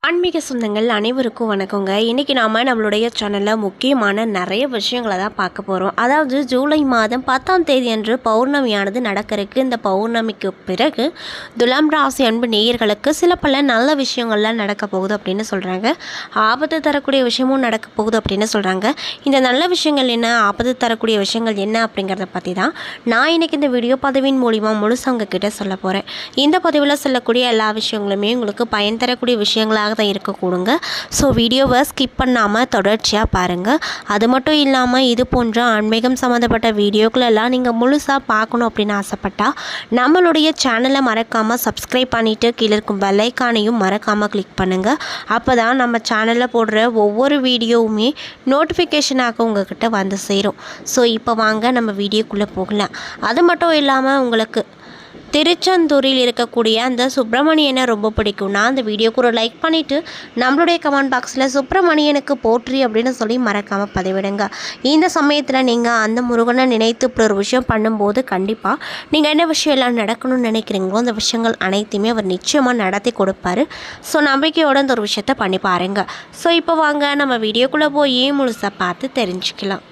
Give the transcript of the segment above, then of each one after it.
ஆன்மீக சொந்தங்கள் அனைவருக்கும் வணக்கங்க. இன்றைக்கி நாம் நம்மளுடைய சேனலில் முக்கியமான நிறைய விஷயங்களை தான் பார்க்க போகிறோம். அதாவது ஜூலை மாதம் 10ஆம் தேதி அன்று பௌர்ணமியானது நடக்கிறதுக்கு, இந்த பௌர்ணமிக்கு பிறகு துலாம் ராசி அன்பு நேயர்களுக்கு சில பல நல்ல விஷயங்கள்லாம் நடக்க போகுது அப்படின்னு சொல்கிறாங்க. ஆபத்து தரக்கூடிய விஷயமும் நடக்க போகுது அப்படின்னு சொல்கிறாங்க. இந்த நல்ல விஷயங்கள் என்ன, ஆபத்து தரக்கூடிய விஷயங்கள் என்ன அப்படிங்கிறத பற்றி தான் நான் இன்றைக்கி இந்த வீடியோ பதிவின் மூலிமா முழுசாக உங்ககிட்ட சொல்ல போகிறேன். இந்த பதிவில் சொல்லக்கூடிய எல்லா விஷயங்களுமே உங்களுக்கு பயன் தரக்கூடிய விஷயங்களாக தான் இருக்கக்கூடுங்க. ஸோ வீடியோவை ஸ்கிப் பண்ணாமல் தொடர்ச்சியாக பாருங்கள். அது மட்டும் இல்லாமல் இது போன்ற ஆன்மீகம் சம்மந்தப்பட்ட வீடியோக்களெல்லாம் நீங்கள் முழுசாக பார்க்கணும் அப்படின்னு ஆசைப்பட்டால் நம்மளுடைய சேனலை மறக்காமல் சப்ஸ்கிரைப் பண்ணிவிட்டு கீழே இருக்கும் பெல் ஐக்கானையும் மறக்காமல் கிளிக் பண்ணுங்கள். அப்போ தான் நம்ம சேனலில் போடுற ஒவ்வொரு வீடியோவுமே நோட்டிஃபிகேஷனாக உங்கள்கிட்ட வந்து சேரும். ஸோ இப்போ வாங்க நம்ம வீடியோக்குள்ளே போகலாம். அது மட்டும் இல்லாமல் உங்களுக்கு திருச்செந்தூரில் இருக்கக்கூடிய அந்த சுப்பிரமணியனை ரொம்ப பிடிக்கும்னா அந்த வீடியோக்கு ஒரு லைக் பண்ணிவிட்டு நம்மளுடைய கமெண்ட் பாக்ஸில் சுப்பிரமணியனுக்கு போற்றி அப்படின்னு சொல்லி மறக்காமல் பதிவிடுங்க. இந்த சமயத்தில் நீங்கள் அந்த முருகனை நினைத்து இப்படி ஒரு விஷயம் பண்ணும்போது கண்டிப்பாக நீங்கள் என்ன விஷயம் எல்லாம் நடக்கணும்னு நினைக்கிறீங்களோ அந்த விஷயங்கள் அனைத்தையுமே அவர் நிச்சயமாக நடத்தி கொடுப்பாரு. ஸோ நம்பிக்கையோட அந்த ஒரு விஷயத்த பண்ணி பாருங்கள். ஸோ இப்போ வாங்க நம்ம வீடியோக்குள்ளே போய் முழுசாக பார்த்து தெரிஞ்சுக்கலாம்.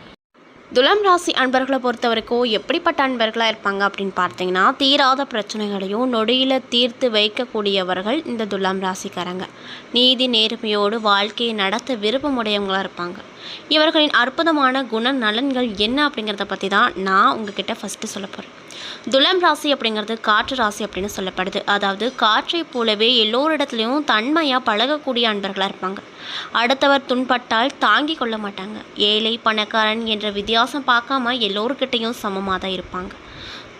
துலாம் ராசி அன்பர்களை பொறுத்த வரைக்கும் எப்படிப்பட்ட அன்பர்களாக இருப்பாங்க அப்படின்னு பார்த்தீங்கன்னா, தீராத பிரச்சனைகளையும் நொடியில் தீர்த்து வைக்கக்கூடியவர்கள் இந்த துலாம் ராசிக்காரங்க. நீதி நேர்மையோடு வாழ்க்கையை நடத்த விருப்பமுடையவங்களாக இருப்பாங்க. இவர்களின் அற்புதமான குண நலன்கள் என்ன அப்படிங்கிறத பற்றி தான் நான் உங்ககிட்ட ஃபஸ்ட்டு சொல்ல போகிறேன். துலாம் ராசி அப்படிங்கிறது காற்று ராசி அப்படின்னு சொல்லப்படுது. அதாவது காற்றை போலவே எல்லோரிடத்துலையும் தன்மையாக பழகக்கூடிய அன்பர்களாக இருப்பாங்க. அடுத்தவர் துன்பட்டால் தாங்கி கொள்ள மாட்டாங்க. ஏழை பணக்காரன் என்ற வித்தியாசம் பார்க்காம எல்லோருக்கிட்டையும் சமமாக தான் இருப்பாங்க.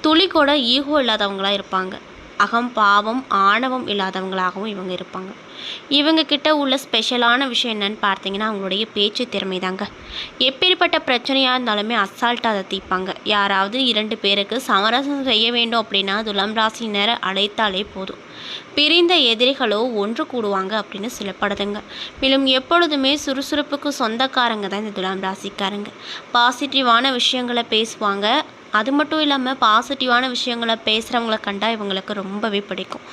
துளி கூட ஈகோ இல்லாதவங்களாக இருப்பாங்க. அகம் பாவம் ஆணவம் இல்லாதவங்களாகவும் இவங்க இருப்பாங்க. இவங்க கிட்ட உள்ள ஸ்பெஷலான விஷயம் என்னன்னு பார்த்தீங்கன்னா அவங்களுடைய பேச்சு திறமை தாங்க. எப்பேற்பட்ட பிரச்சனையாக இருந்தாலுமே அசால்ட்டாக அதை தீர்ப்பாங்க. யாராவது 2 பேருக்கு சமரசம் செய்ய வேண்டும் அப்படின்னா துலாம் ராசியினரை அழைத்தாலே போதும். பிரிந்த எதிரிகளோ ஒன்று கூடுவாங்க அப்படின்னு சொல்லப்படுதுங்க. மேலும் எப்பொழுதுமே சுறுசுறுப்புக்கு சொந்தக்காரங்க தான் இந்த துலாம் ராசிக்காரங்க. பாசிட்டிவான விஷயங்களை பேசுவாங்க. அது மட்டும் இல்லாமல் பாசிட்டிவான விஷயங்களை பேசுகிறவங்கள கண்டா இவங்களுக்கு ரொம்பவே பிடிக்கும்.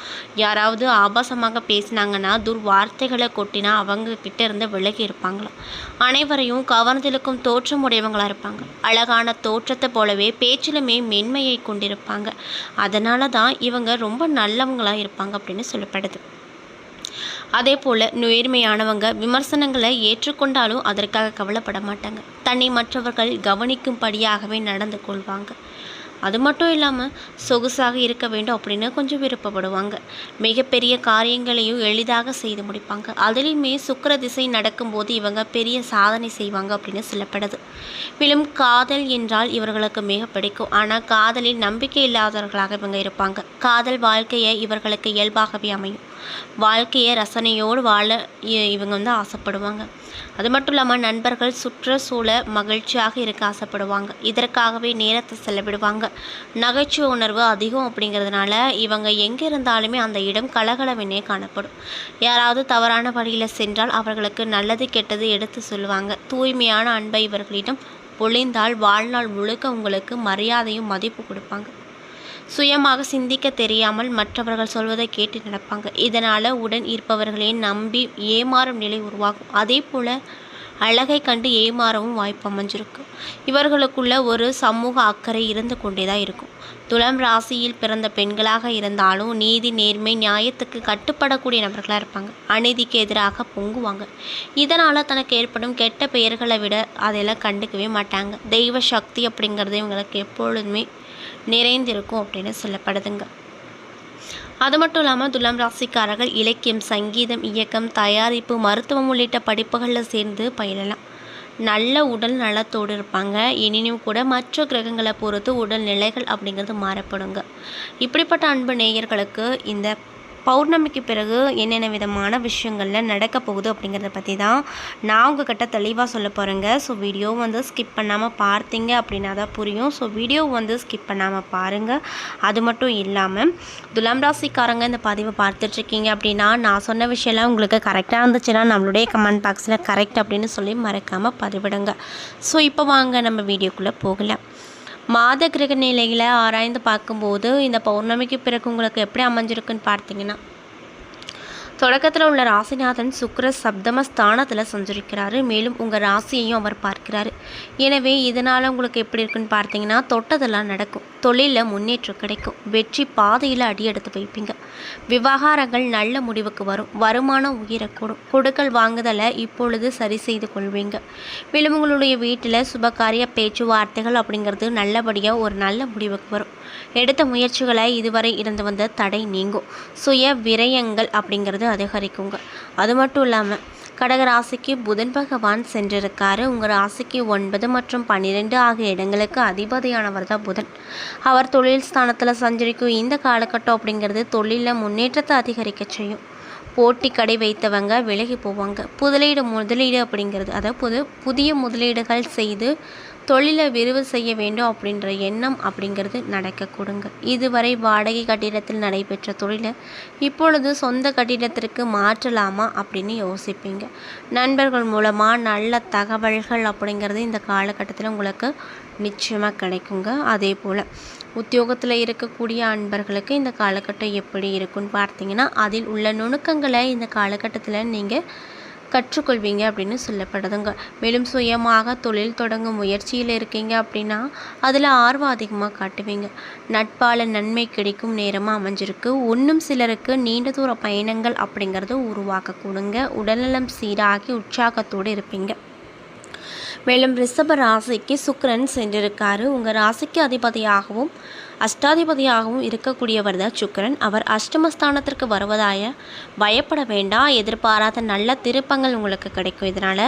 யாராவது ஆபாசமாக பேசினாங்கன்னா துர்வார்த்தைகளை கொட்டினா அவங்க கிட்ட இருந்து விலகி இருப்பாங்களாம். அனைவரையும் கவர்ந்திழுக்கும் தோற்றம் உடையவங்களாக இருப்பாங்க. அழகான தோற்றத்தை போலவே பேச்சிலுமே மென்மையை கொண்டிருப்பாங்க. அதனால தான் இவங்க ரொம்ப நல்லவங்களாக இருப்பாங்க அப்படின்னு சொல்லப்படுது. அதே போல் நேர்மையானவங்க. விமர்சனங்களை ஏற்றுக்கொண்டாலும் அதற்காக கவலைப்பட மாட்டாங்க. தன்னை மற்றவர்கள் கவனிக்கும்படியாகவே நடந்து கொள்வாங்க. அது மட்டும் இல்லாமல் சொகுசாக இருக்க வேண்டும் அப்படின்னு கொஞ்சம் விருப்பப்படுவாங்க. மிகப்பெரிய காரியங்களையும் எளிதாக செய்து முடிப்பாங்க. அதுலேயுமே சுக்கிர திசை நடக்கும்போது இவங்க பெரிய சாதனை செய்வாங்க அப்படின்னு சொல்லப்படுது. மேலும் காதல் என்றால் இவர்களுக்கு மிக பிடிக்கும். ஆனால் காதலில் நம்பிக்கை இல்லாதவர்களாக இவங்க இருப்பாங்க. காதல் வாழ்க்கையை இவர்களுக்கு இயல்பாகவே அமையும். வாழ்க்கையை ரசனையோடு வாழ இவங்க ஆசைப்படுவாங்க. அது மட்டும் இல்லாமல் நண்பர்கள் சுற்றுச்சூழ மகிழ்ச்சியாக இருக்க ஆசைப்படுவாங்க. இதற்காகவே நேரத்தை செலவிடுவாங்க. நகைச்சுவை உணர்வு அதிகம் அப்படிங்கிறதுனால இவங்க எங்கே இருந்தாலுமே அந்த இடம் கலகலவெனே காணப்படும். யாராவது தவறான வழியில் சென்றால் அவர்களுக்கு நல்லது கெட்டது எடுத்து சொல்லுவாங்க. தூய்மையான அன்பை இவர்களிடம் பொழிந்தால் வாழ்நாள் முழுக்க உங்களுக்கு மரியாதையும் மதிப்பு கொடுப்பாங்க. சுயமாக சிந்திக்க தெரியாமல் மற்றவர்கள் சொல்வதை கேட்டு நடப்பாங்க. இதனால் உடன் இருப்பவர்களே நம்பி ஏமாறும் நிலை உருவாகும். அதே போல் அழகை கண்டு ஏமாறவும் வாய்ப்பு அமைஞ்சிருக்கு. இவர்களுக்குள்ள ஒரு சமூக அக்கறை இருந்து கொண்டே தான் இருக்கும். துலாம் ராசியில் பிறந்த பெண்களாக இருந்தாலும் நீதி நேர்மை நியாயத்துக்கு கட்டுப்படக்கூடிய நபர்களாக இருப்பாங்க. அநீதிக்கு எதிராக பொங்குவாங்க. இதனால் தனக்கு ஏற்படும் கெட்ட பெயர்களை விட அதெல்லாம் கண்டுக்கவே மாட்டாங்க. தெய்வ சக்தி அப்படிங்கிறது இவங்களுக்கு எப்பொழுதுமே நிறைந்திருக்கும் அப்படின்னு சொல்லப்படுதுங்க. அது மட்டும் இல்லாமல் துலாம் ராசிக்காரர்கள் இலக்கியம், சங்கீதம், இயக்கம், தயாரிப்பு, மருத்துவம் உள்ளிட்ட படிப்புகளில் சேர்ந்து பயிலலாம். நல்ல உடல் நலத்தோடு இருப்பாங்க. எனினும் கூட மற்ற கிரகங்களை பொறுத்து உடல் நிலைகள் அப்படிங்கிறது மாறப்படுங்க. இப்படிப்பட்ட அன்பு நேயர்களுக்கு இந்த பௌர்ணமிக்கு பிறகு என்னென்ன விதமான விஷயங்களில் நடக்க போகுது அப்படிங்கிறத பற்றி தான் நான் உங்ககிட்ட தெளிவாக சொல்ல போகிறேங்க. ஸோ வீடியோ ஸ்கிப் பண்ணாமல் பார்த்தீங்க அப்படின்னா தான் புரியும். ஸோ வீடியோ ஸ்கிப் பண்ணாமல் பாருங்கள். அது மட்டும் இல்லாமல் துலாம் ராசிக்காரங்க இந்த பதிவை பார்த்துட்ருக்கீங்க அப்படின்னா நான் சொன்ன விஷயம்லாம் உங்களுக்கு கரெக்டாக இருந்துச்சுன்னா நம்மளுடைய கமெண்ட் பாக்ஸில் கரெக்ட் அப்படின்னு சொல்லி மறக்காமல் பதிவிடுங்க. ஸோ இப்போ வாங்க நம்ம வீடியோக்குள்ளே போகலாம். மாத கிரக நிலைகளை ஆராய்ந்து பார்க்கும்போது இந்த பௌர்ணமிக்கு பிறகு உங்களுக்கு எப்படி அமைஞ்சிருக்குன்னு பார்த்தீங்கன்னா, தொடக்கத்தில் உள்ள ராசிநாதன் சுக்கிர சப்தம ஸ்தானத்தில் சஞ்சரிக்கிறாரு. மேலும் உங்கள் ராசியையும் அவர் பார்க்கிறாரு. எனவே இதனால் உங்களுக்கு எப்படி இருக்குன்னு பார்த்தீங்கன்னா, தொட்டதெல்லாம் நடக்கும். தொழிலில் முன்னேற்றம் கிடைக்கும். வெற்றி பாதையில் அடி எடுத்து வைப்பீங்க. விவகாரங்கள் நல்ல முடிவுக்கு வரும். வருமானம் உயரக்கூடும். கொடுக்கல் வாங்குதலை இப்பொழுது சரி செய்து கொள்வீங்க. மேலும் உங்களுடைய வீட்டில் சுபகாரிய பேச்சுவார்த்தைகள் அப்படிங்கிறது நல்லபடியாக ஒரு நல்ல முடிவுக்கு வரும். எடுத்த முயற்சிகளை இதுவரை இருந்து வந்த தடை நீங்கும். சுய விரயங்கள் அப்படிங்கிறது அதிகரிக்குங்க. அது மட்டும் இல்லாமல் கடகராசிக்கு புதன் பகவான் சென்றிருக்காரு. உங்கள் ராசிக்கு 9 மற்றும் 12 ஆகிய இடங்களுக்கு அதிபதியானவர் தான் புதன். அவர் தொழில் ஸ்தானத்தில் சஞ்சரிக்கும் இந்த காலகட்டம் அப்படிங்கிறது தொழிலில் முன்னேற்றத்தை அதிகரிக்க செய்யும். போட்டி கடை வைத்தவங்க விலகி போவாங்க. முதலீடு அப்படிங்கிறது அதாவது புதிய முதலீடுகள் செய்து தொழிலை விரிவு செய்ய வேண்டும் அப்படின்ற எண்ணம் அப்படிங்கிறது நடக்க கொடுங்க. இதுவரை வாடகை கட்டிடத்தில் நடைபெற்ற தொழிலை இப்பொழுது சொந்த கட்டிடத்திற்கு மாற்றலாமா அப்படின்னு யோசிப்பீங்க. நண்பர்கள் மூலமாக நல்ல தகவல்கள் அப்படிங்கிறது இந்த காலகட்டத்தில் உங்களுக்கு நிச்சயமாக கிடைக்குங்க. அதே போல் உத்தியோகத்தில் இருக்கக்கூடிய அன்பர்களுக்கு இந்த காலகட்டம் எப்படி இருக்குன்னு பார்த்தீங்கன்னா, அதில் உள்ள நுணுக்கங்களை இந்த காலகட்டத்தில் நீங்கள் கற்றுக்கொள்வீங்க அப்படின்னு சொல்லப்படுதுங்க. மேலும் சுயமாக தொழில் தொடங்கும் முயற்சியில் இருக்கீங்க அப்படின்னா அதில் ஆர்வம் அதிகமாக காட்டுவீங்க. நட்பால் நன்மை கிடைக்கும் நேரமாக அமைஞ்சிருக்கு. இன்னும் சிலருக்கு நீண்ட தூர பயணங்கள் அப்படிங்கிறது உருவாக்க கொடுங்க. உடல்நலம் சீராகி உற்சாகத்தோடு இருப்பீங்க. மேலும் ரிஷப ராசிக்கு சுக்கிரன் சென்றிருக்காரு. உங்கள் ராசிக்கு அதிபதியாகவும் அஷ்டாதிபதியாகவும் இருக்கக்கூடியவர் தான் சுக்கிரன். அவர் அஷ்டமஸ்தானத்திற்கு வருவதாய பயப்பட வேண்டாம். எதிர்பாராத நல்ல திருப்பங்கள் உங்களுக்கு கிடைக்கும். இதனால்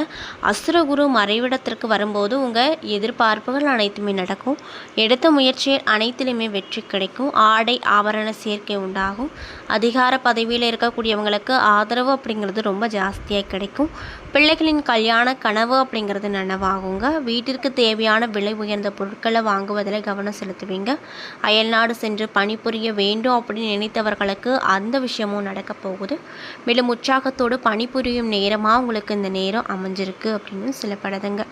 அசுரகுரு மறைவிடத்திற்கு வரும்போது உங்கள் எதிர்பார்ப்புகள் அனைத்துமே நடக்கும். எடுத்த முயற்சியில் அனைத்திலுமே வெற்றி கிடைக்கும். ஆடை ஆபரண சேர்க்கை உண்டாகும். அதிகார பதவியில் இருக்கக்கூடியவங்களுக்கு ஆதரவு அப்படிங்கிறது ரொம்ப ஜாஸ்தியாக கிடைக்கும். பிள்ளைகளின் கல்யாண கனவு அப்படிங்கிறது நனவாகுங்க. வீட்டிற்கு தேவையான விலை உயர்ந்த பொருட்களை வாங்குவதில் கவனம் செலுத்துவீங்க. அயல்நாடு சென்று பணிபுரிய வேண்டும் அப்படின்னு நினைத்தவர்களுக்கு அந்த விஷயமும் நடக்க போகுது. மேலும் உற்சாகத்தோடு பணிபுரியும் நேரமாக உங்களுக்கு இந்த நேரம் அமைஞ்சிருக்கு அப்படின்னு சொல்லப்படுதுங்க.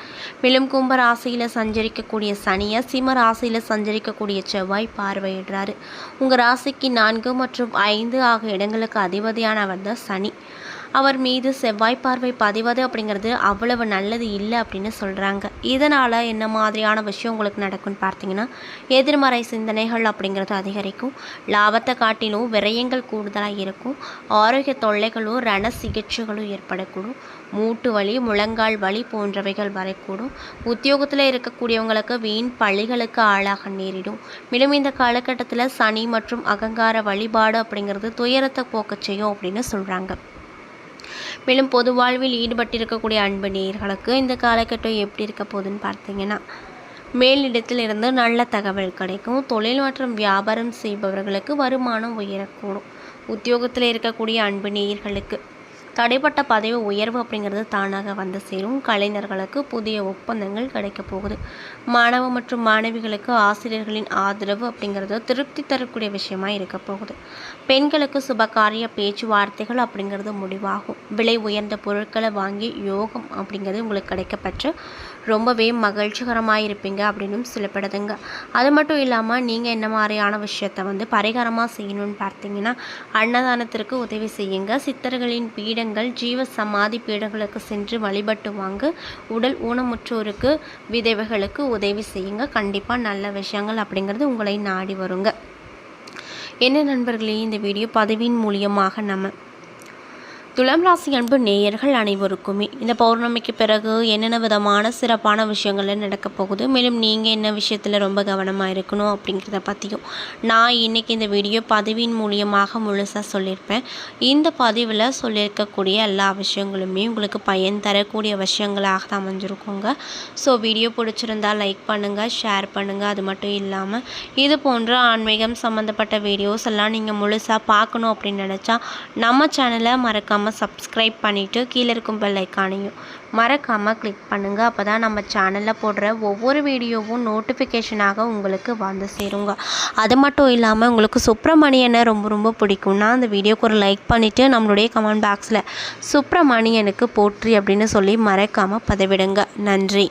மேலும் கும்ப ராசியில் சஞ்சரிக்கக்கூடிய சனியை சிம்ம ராசியில் சஞ்சரிக்கக்கூடிய செவ்வாய் பார்வையிடுறாரு. உங்கள் ராசிக்கு 4 மற்றும் 5 ஆகிய இடங்களுக்கு அதிபதியானவர் தான் சனி. அவர் மீது செவ்வாய் பார்வை பதிவது அப்படிங்கிறது அவ்வளவு நல்லது இல்லை அப்படின்னு சொல்கிறாங்க. இதனால் என்ன மாதிரியான விஷயம் உங்களுக்கு நடக்கும்னு பார்த்தீங்கன்னா, எதிர்மறை சிந்தனைகள் அப்படிங்கிறது அதிகரிக்கும். லாபத்தை காட்டிலும் விரயங்கள் கூடுதலாக இருக்கும். ஆரோக்கிய தொல்லைகளும் ரண சிகிச்சைகளும் ஏற்படக்கூடும். மூட்டு வலி முழங்கால் வலி போன்றவைகள் வரக்கூடும். உத்தியோகத்தில் இருக்கக்கூடியவங்களுக்கு வீண் பழிகளுக்கு ஆளாக நேரிடும். மேலும் இந்த காலகட்டத்தில் சனி மற்றும் அகங்கார வழிபாடு அப்படிங்கிறது துயரத்தை போக்க செய்யும் அப்படின்னு சொல்கிறாங்க. மேலும் பொது வாழ்வில் ஈடுபட்டிருக்கக்கூடிய அன்பு நேயர்களுக்கு இந்த காலகட்டம் எப்படி இருக்க போகுதுன்னு பார்த்தீங்கன்னா, மேலிடத்தில் இருந்து நல்ல தகவல் கிடைக்கும். தொழில் மற்றும் வியாபாரம் செய்பவர்களுக்கு வருமானம் உயரக்கூடும். உத்தியோகத்தில் இருக்கக்கூடிய அன்பு நேயர்களுக்கு தடைப்பட்ட பதவி உயர்வு அப்படிங்கிறது தானாக வந்து சேரும். கலைஞர்களுக்கு புதிய ஒப்பந்தங்கள் கிடைக்க போகுது. மாணவ மற்றும் மாணவிகளுக்கு ஆசிரியர்களின் ஆதரவு அப்படிங்கிறது திருப்தி தரக்கூடிய விஷயமா இருக்க போகுது. பெண்களுக்கு சுபகாரிய பேச்சுவார்த்தைகள் அப்படிங்கிறது முடிவாகும். விலை உயர்ந்த பொருட்களை வாங்கி யோகம் அப்படிங்கிறது உங்களுக்கு கிடைக்கப்பெற்று ரொம்பவே மகிழ்ச்சிகரமாக இருப்பீங்க அப்படின்னும் சொல்லப்படுதுங்க. அது மட்டும் இல்லாமல் நீங்கள் என்ன மாதிரியான விஷயத்தை பரிகாரமாக செய்யணும்னு பார்த்தீங்கன்னா, அன்னதானத்திற்கு உதவி செய்யுங்க. சித்தர்களின் பீடங்கள் ஜீவ சமாதி பீடங்களுக்கு சென்று வழிபட்டு வாங்க. உடல் ஊனமுற்றோருக்கு விதவைகளுக்கு உதவி செய்யுங்க. கண்டிப்பாக நல்ல விஷயங்கள் அப்படிங்கிறது உங்களை நாடி வருங்க. என்ன நண்பர்களே, இந்த வீடியோ பதிவின் மூலியமாக நம்ம துலாம் ராசி அன்பு நேயர்கள் அனைவருக்குமே இந்த பௌர்ணமிக்கு பிறகு என்னென்ன விதமான சிறப்பான விஷயங்கள் நடக்க போகுது, மேலும் நீங்கள் என்ன விஷயத்தில் ரொம்ப கவனமாக இருக்கணும் அப்படிங்கிறத பற்றியும் நான் இன்றைக்கி இந்த வீடியோ பதிவின் மூலியமாக முழுசாக சொல்லியிருப்பேன். இந்த பதிவில் சொல்லியிருக்கக்கூடிய எல்லா விஷயங்களுமே உங்களுக்கு பயன் தரக்கூடிய விஷயங்களாக தான் அமைஞ்சிருக்குங்க. ஸோ வீடியோ பிடிச்சிருந்தால் லைக் பண்ணுங்கள், ஷேர் பண்ணுங்கள். அது மட்டும் இல்லாமல் இது போன்ற ஆன்மீகம் சம்மந்தப்பட்ட வீடியோஸ் எல்லாம் நீங்கள் முழுசாக பார்க்கணும் அப்படின்னு நினச்சா நம்ம சேனலை மறக்காமல் சப்ஸ்கிரைப் பண்ணிவிட்டு கீழே இருக்கும் பெல் ஐக்கானையும் மறக்காமல் கிளிக் பண்ணுங்கள். அப்போ தான் நம்ம சேனலில் போடுற ஒவ்வொரு வீடியோவும் நோட்டிஃபிகேஷனாக உங்களுக்கு வந்து சேருங்க. அது மட்டும் இல்லாமல் உங்களுக்கு சுப்பிரமணியனை ரொம்ப ரொம்ப பிடிக்கும்னா அந்த வீடியோக்கு ஒரு லைக் பண்ணிவிட்டு நம்மளுடைய கமெண்ட் பாக்ஸில் சுப்பிரமணியனுக்கு போற்றி அப்படின்னு சொல்லி மறக்காமல் பதிவிடுங்க. நன்றி.